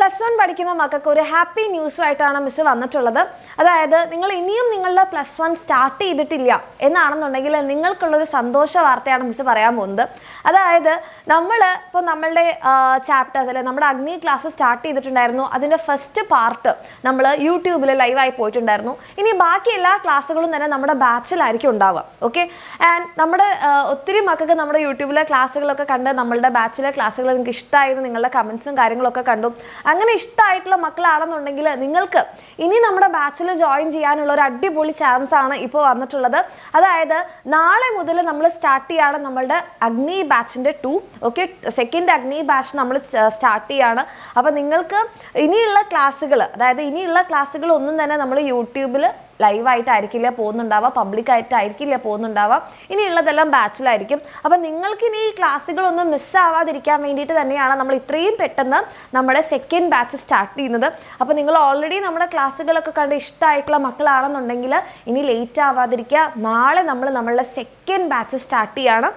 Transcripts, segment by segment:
+1 പഠിക്കുന്ന മക്കൾക്ക് ഒരു ഹാപ്പി ന്യൂസുമായിട്ടാണ് മിസ് വന്നിട്ടുള്ളത്. അതായത് നിങ്ങൾ ഇനിയും നിങ്ങളുടെ +1 സ്റ്റാർട്ട് ചെയ്തിട്ടില്ല എന്നാണെന്നുണ്ടെങ്കിൽ നിങ്ങൾക്കുള്ളൊരു സന്തോഷ വാർത്തയാണ് മിസ് പറയാൻ പോകുന്നത്. അതായത് ഇപ്പോൾ നമ്മളുടെ ചാപ്റ്റേഴ്സ് അല്ലെ നമ്മുടെ അഗ്നി ക്ലാസ് സ്റ്റാർട്ട് ചെയ്തിട്ടുണ്ടായിരുന്നു. അതിൻ്റെ ഫസ്റ്റ് പാർട്ട് നമ്മൾ യൂട്യൂബിൽ ലൈവായി പോയിട്ടുണ്ടായിരുന്നു. ഇനി ബാക്കി എല്ലാ ക്ലാസ്സുകളും തന്നെ നമ്മുടെ ബാച്ചിലായിരിക്കും ഉണ്ടാവുക. ഓക്കെ, ആൻഡ് നമ്മുടെ ഒത്തിരി മക്കൾക്ക് നമ്മുടെ യൂട്യൂബിലെ ക്ലാസ്സുകളൊക്കെ കണ്ട് നമ്മളുടെ ബാച്ചിലെ ക്ലാസ്സുകൾ നിങ്ങൾക്ക് ഇഷ്ടമായത് നിങ്ങളുടെ കമൻസും കാര്യങ്ങളൊക്കെ കണ്ടു. അങ്ങനെ ഇഷ്ടമായിട്ടുള്ള മക്കളാണെന്നുണ്ടെങ്കിൽ നിങ്ങൾക്ക് ഇനി നമ്മുടെ ബാച്ചിൽ ജോയിൻ ചെയ്യാനുള്ള ഒരു അടിപൊളി ചാൻസ് ആണ് ഇപ്പോൾ വന്നിട്ടുള്ളത്. അതായത് നാളെ മുതൽ നമ്മൾ സ്റ്റാർട്ട് ചെയ്യാണ് നമ്മളുടെ അഗ്നി ബാച്ചിൻ്റെ 2. ഓക്കെ, സെക്കൻഡ് അഗ്നി ബാച്ച് നമ്മൾ സ്റ്റാർട്ട് ചെയ്യാണ്. അപ്പോൾ നിങ്ങൾക്ക് ഇനിയുള്ള ക്ലാസ്സുകൾ ഒന്നും തന്നെ നമ്മൾ യൂട്യൂബിൽ ലൈവായിട്ടായിരിക്കില്ല പോകുന്നുണ്ടാവുക, പബ്ലിക്കായിട്ടായിരിക്കില്ല പോകുന്നുണ്ടാവുക. ഇനിയുള്ളതെല്ലാം ബാച്ചിലായിരിക്കും. അപ്പം നിങ്ങൾക്ക് ഇനി ഈ ക്ലാസ്സുകളൊന്നും മിസ്സാവാതിരിക്കാൻ വേണ്ടിയിട്ട് തന്നെയാണ് നമ്മൾ ഇത്രയും പെട്ടെന്ന് നമ്മുടെ സെക്കൻഡ് ബാച്ച് സ്റ്റാർട്ട് ചെയ്യുന്നത്. അപ്പോൾ നിങ്ങൾ ഓൾറെഡി നമ്മുടെ ക്ലാസ്സുകളൊക്കെ കണ്ട് ഇഷ്ടമായിട്ടുള്ള മക്കളാണെന്നുണ്ടെങ്കിൽ ഇനി ലേറ്റ് ആവാതിരിക്കുക. നാളെ നമ്മൾ നമ്മളുടെ സെക്കൻഡ് ബാച്ച് സ്റ്റാർട്ട് ചെയ്യാണ്.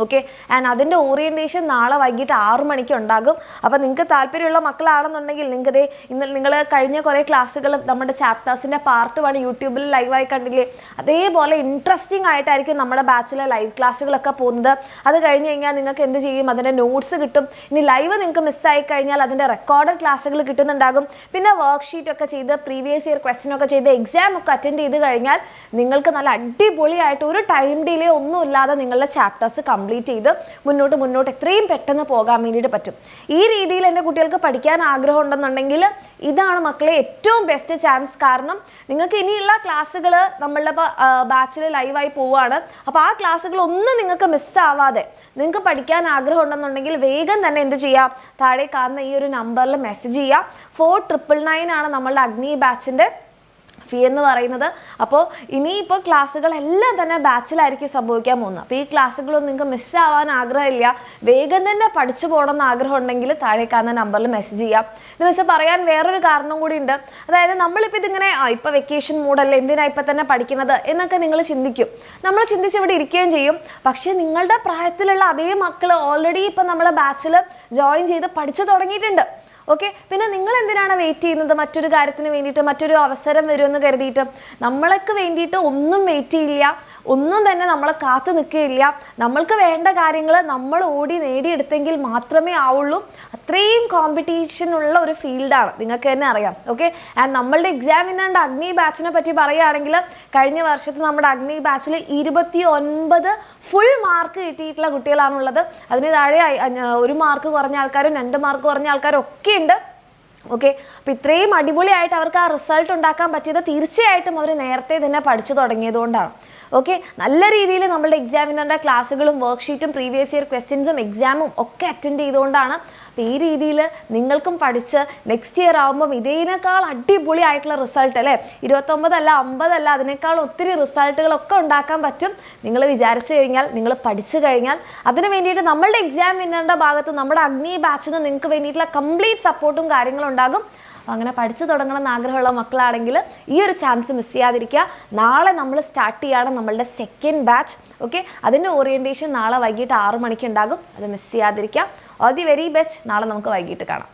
ഓക്കെ, ആൻഡ് അതിൻ്റെ ഓറിയൻറ്റേഷൻ നാളെ വൈകിട്ട് 6 മണിക്ക് ഉണ്ടാകും. അപ്പോൾ നിങ്ങൾക്ക് താല്പര്യമുള്ള മക്കളാണെന്നുണ്ടെങ്കിൽ നിങ്ങൾക്ക് നിങ്ങൾ കഴിഞ്ഞ കുറേ ക്ലാസ്സുകൾ നമ്മുടെ ചാപ്റ്റേഴ്സിൻ്റെ പാർട്ട് 1 യൂട്യൂബിൽ ലൈവായി കണ്ടില്ലേ, അതേപോലെ ഇൻട്രസ്റ്റിംഗ് ആയിട്ടായിരിക്കും നമ്മുടെ ബാച്ചിലെ ലൈവ് ക്ലാസ്സുകളൊക്കെ പോകുന്നത്. അത് കഴിഞ്ഞ് കഴിഞ്ഞാൽ നിങ്ങൾക്ക് എന്ത് ചെയ്യും, അതിൻ്റെ നോട്ട്സ് കിട്ടും. ഇനി ലൈവ് നിങ്ങൾക്ക് മിസ്സായി കഴിഞ്ഞാൽ അതിൻ്റെ റെക്കോർഡഡ് ക്ലാസ്സുകൾ കിട്ടുന്നുണ്ടാകും. പിന്നെ വർക്ക്ഷീറ്റ് ഒക്കെ ചെയ്ത് പ്രീവിയസ് ഇയർ ക്വസ്റ്റ്യൻ ഒക്കെ ചെയ്ത് എക്സാം ഒക്കെ അറ്റൻഡ് ചെയ്ത് കഴിഞ്ഞാൽ നിങ്ങൾക്ക് നല്ല അടിപൊളിയായിട്ട് ഒരു ടൈം ഡിലേ ഒന്നും ഇല്ലാതെ നിങ്ങളുടെ ചാപ്റ്റേഴ്സ് കംപ്ലീറ്റ് ചെയ്ത് മുന്നോട്ട് എത്രയും പെട്ടെന്ന് പോകാൻ വേണ്ടിയിട്ട് പറ്റും. ഈ രീതിയിൽ എൻ്റെ കുട്ടികൾക്ക് പഠിക്കാൻ ആഗ്രഹം ഉണ്ടെന്നുണ്ടെങ്കിൽ ഇതാണ് മക്കളെ ഏറ്റവും ബെസ്റ്റ് ചാൻസ്. കാരണം നിങ്ങൾക്ക് ഇനിയുള്ള ക്ലാസ്സുകൾ നമ്മളുടെ ബാച്ചിൽ ലൈവായി പോവുകയാണ്. അപ്പോൾ ആ ക്ലാസ്സുകളൊന്നും നിങ്ങൾക്ക് മിസ്സാവാതെ നിങ്ങൾക്ക് പഠിക്കാൻ ആഗ്രഹം ഉണ്ടെന്നുണ്ടെങ്കിൽ വേഗം തന്നെ എന്ത് ചെയ്യാം, താഴെ കാണുന്ന ഈ ഒരു നമ്പറിൽ മെസ്സേജ് ചെയ്യുക. 4999 ആണ് നമ്മളുടെ അഗ്നി ബാച്ചിൻ്റെ ഫീ എന്ന് പറയുന്നത്. അപ്പോൾ ഇനിയിപ്പോൾ ക്ലാസ്സുകളെല്ലാം തന്നെ ബാച്ചിലായിരിക്കും സംഭവിക്കാൻ പോകുന്നത്. അപ്പോൾ ഈ ക്ലാസ്സുകളൊന്നും നിങ്ങൾക്ക് മിസ്സാവാൻ ആഗ്രഹമില്ല, വേഗം തന്നെ പഠിച്ചു പോകണമെന്ന് ആഗ്രഹം ഉണ്ടെങ്കിൽ താഴെ കാണുന്ന നമ്പറിൽ മെസ്സേജ് ചെയ്യാം. എന്ന് വെച്ചാൽ പറയാൻ വേറൊരു കാരണം കൂടി ഉണ്ട്. അതായത് നമ്മളിപ്പോൾ ഇതിങ്ങനെ ഇപ്പോൾ വെക്കേഷൻ മൂഡല്ലേ, എന്തിനാ ഇപ്പം തന്നെ പഠിക്കുന്നത് എന്നൊക്കെ നിങ്ങൾ ചിന്തിക്കും. നമ്മൾ ചിന്തിച്ച് ഇവിടെ ഇരിക്കുകയും ചെയ്യും. പക്ഷേ നിങ്ങളുടെ പ്രായത്തിലുള്ള അതേ മക്കൾ ഓൾറെഡി ഇപ്പം നമ്മുടെ ബാച്ചിൽ ജോയിൻ ചെയ്ത് പഠിച്ചു തുടങ്ങിയിട്ടുണ്ട്. ഓക്കെ, പിന്നെ നിങ്ങൾ എന്തിനാണ് വെയിറ്റ് ചെയ്യുന്നത്? മറ്റൊരു കാര്യത്തിന് വേണ്ടിയിട്ട്, മറ്റൊരു അവസരം വരുമെന്ന് കരുതിയിട്ട്. നമ്മൾക്ക് വേണ്ടിയിട്ട് ഒന്നും വെയിറ്റ് ചെയ്യില്ല, ഒന്നും തന്നെ നമ്മളെ കാത്തു നിൽക്കുകയില്ല. നമ്മൾക്ക് വേണ്ട കാര്യങ്ങൾ നമ്മൾ ഓടി നേടിയെടുത്തെങ്കിൽ മാത്രമേ ആവുള്ളൂ. അത്രയും കോമ്പറ്റീഷൻ ഉള്ള ഒരു ഫീൽഡാണ്, നിങ്ങൾക്ക് തന്നെ അറിയാം. ഓക്കെ, ആൻഡ് നമ്മളുടെ എക്സാമിനറിൻ്റെ അഗ്നി ബാച്ചിനെ പറ്റി പറയുകയാണെങ്കിൽ കഴിഞ്ഞ വർഷത്തെ നമ്മുടെ അഗ്നി ബാച്ചിൽ 29 ഫുൾ മാർക്ക് കിട്ടിയിട്ടുള്ള കുട്ടികളാണുള്ളത്. അതിന് താഴെ 1 മാർക്ക് കുറഞ്ഞ ആൾക്കാരും 2 മാർക്ക് കുറഞ്ഞ ആൾക്കാരും ഒക്കെ ഉണ്ട്. ഓക്കെ, അപ്പോൾ ഇത്രയും അടിപൊളിയായിട്ട് അവർക്ക് ആ റിസൾട്ട് ഉണ്ടാക്കാൻ പറ്റിയത് തീർച്ചയായിട്ടും അവർ നേരത്തെ തന്നെ പഠിച്ചു തുടങ്ങിയതുകൊണ്ടാണ്. ഓക്കെ, നല്ല രീതിയിൽ നമ്മളുടെ എക്സാമിനറിൻ്റെ ക്ലാസ്സുകളും വർക്ക്ഷീറ്റും പ്രീവിയസ് ഇയർ ക്വസ്റ്റ്യൻസും എക്സാമും ഒക്കെ അറ്റൻഡ് ചെയ്തുകൊണ്ടാണ്. അപ്പോൾ ഈ രീതിയിൽ നിങ്ങൾക്കും പഠിച്ച് നെക്സ്റ്റ് ഇയർ ആകുമ്പം ഇതിനേക്കാൾ അടിപൊളിയായിട്ടുള്ള റിസൾട്ട് അല്ലേ, 29 അല്ല 50 അല്ല, അതിനേക്കാൾ ഒത്തിരി റിസൾട്ടുകളൊക്കെ ഉണ്ടാക്കാൻ പറ്റും നിങ്ങൾ വിചാരിച്ചു കഴിഞ്ഞാൽ, നിങ്ങൾ പഠിച്ചു കഴിഞ്ഞാൽ. അതിന് വേണ്ടിയിട്ട് നമ്മളുടെ എക്സാമിനറിൻ്റെ ഭാഗത്ത് നമ്മുടെ അഗ്നി ബാച്ചിൽ നിന്ന് നിങ്ങൾക്ക് വേണ്ടിയിട്ടുള്ള കംപ്ലീറ്റ് സപ്പോർട്ടും കാര്യങ്ങളും ഉണ്ടാകും. അങ്ങനെ പഠിച്ചു തുടങ്ങണമെന്ന് ആഗ്രഹമുള്ള മക്കളാണെങ്കിൽ ഈ ഒരു ചാൻസ് മിസ് ചെയ്യാതിരിക്കുക. നാളെ നമ്മൾ സ്റ്റാർട്ട് ചെയ്യാണ് നമ്മളുടെ സെക്കൻഡ് ബാച്ച്. ഓക്കെ, അതിൻ്റെ ഓറിയൻറ്റേഷൻ നാളെ വൈകിട്ട് 6 മണിക്ക് ഉണ്ടാകും. അത് മിസ് ചെയ്യാതിരിക്കുക. All the very best. നാളെ നമുക്ക് വൈകിട്ട് കാണാം.